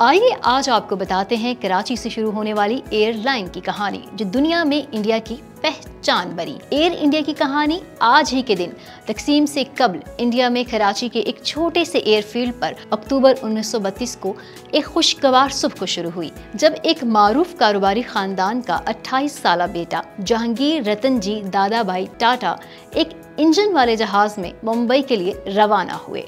आइए आज आपको बताते हैं कराची से शुरू होने वाली एयरलाइन की कहानी जो दुनिया में इंडिया की पहचान बनी। एयर इंडिया की कहानी आज ही के दिन तकसीम से कबल इंडिया में कराची के एक छोटे से एयरफील्ड पर अक्टूबर 1932 को एक खुशगवार सुबह को शुरू हुई, जब एक मारूफ कारोबारी खानदान का 28 साला बेटा जहांगीर रतन जी दादाभाई टाटा एक इंजन वाले जहाज में मुंबई के लिए रवाना हुए।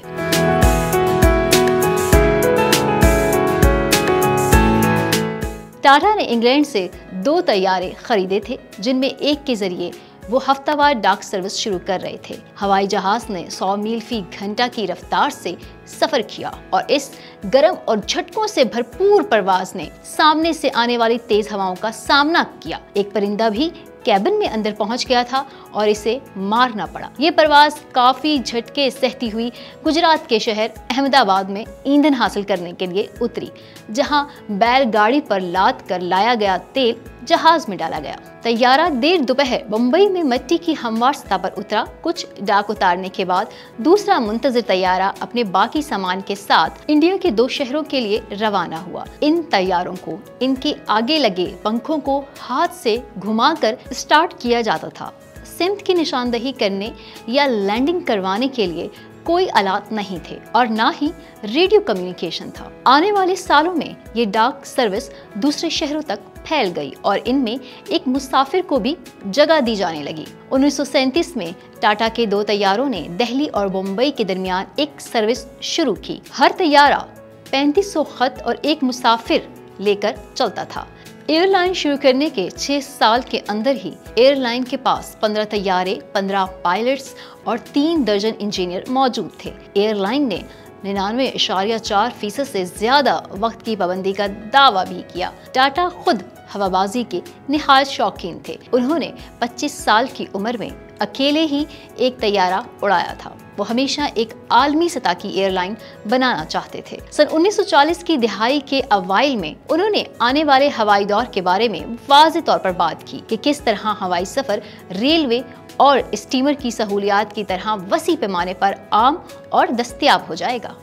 टाटा ने इंग्लैंड से 2 तैयारे खरीदे थे, जिनमें एक के जरिए वो हफ्तावार डाक सर्विस शुरू कर रहे थे। हवाई जहाज ने 100 मील फी घंटा की रफ्तार से सफर किया और इस गर्म और झटकों से भरपूर परवाज ने सामने से आने वाली तेज हवाओं का सामना किया। एक परिंदा भी कैबिन में अंदर पहुंच गया था और इसे मारना पड़ा। ये परवाज काफी झटके सहती हुई गुजरात के शहर अहमदाबाद में ईंधन हासिल करने के लिए उतरी, जहां बैलगाड़ी पर लाद कर लाया गया तेल जहाज में डाला गया। तैयारा देर दोपहर मुंबई में मिट्टी की हमवार सतह पर उतरा। कुछ डाक उतारने के बाद दूसरा मुंतजिर तैयारा अपने बाकी सामान के साथ इंडिया के 2 शहरों के लिए रवाना हुआ। इन तैयारों को इनके आगे लगे पंखों को हाथ से घुमाकर स्टार्ट किया जाता था। सिमत की निशानदही करने या लैंडिंग करवाने के लिए कोई आलात नहीं थे और ना ही रेडियो कम्युनिकेशन था। आने वाले सालों में ये डाक सर्विस दूसरे शहरों तक फैल गई और इनमें एक मुसाफिर को भी जगह दी जाने लगी। 1937 में टाटा के 2 तैयारों ने दिल्ली और मुंबई के दरमियान एक सर्विस शुरू की। हर तैयारा 3500 खत और एक मुसाफिर लेकर चलता था। एयरलाइन शुरू करने के 6 साल के अंदर ही एयरलाइन के पास 15 तैयारे, 15 पायलट्स और 3 दर्जन इंजीनियर मौजूद थे। एयरलाइन ने 99.4% से ज्यादा वक्त की पाबंदी का दावा भी किया। टाटा खुद हवाबाजी के निहायत शौकीन थे। उन्होंने 25 साल की उम्र में अकेले ही एक तैयारा उड़ाया था। वो हमेशा एक आलमी सतह की एयरलाइन बनाना चाहते थे। सन 1940 की दिहाई के अवाइल में उन्होंने आने वाले हवाई दौर के बारे में वाज़ेह तौर पर बात की कि किस तरह हवाई सफर रेलवे और स्टीमर की सहूलियात की तरह वसी पैमाने पर आम और दस्तयाब हो जाएगा।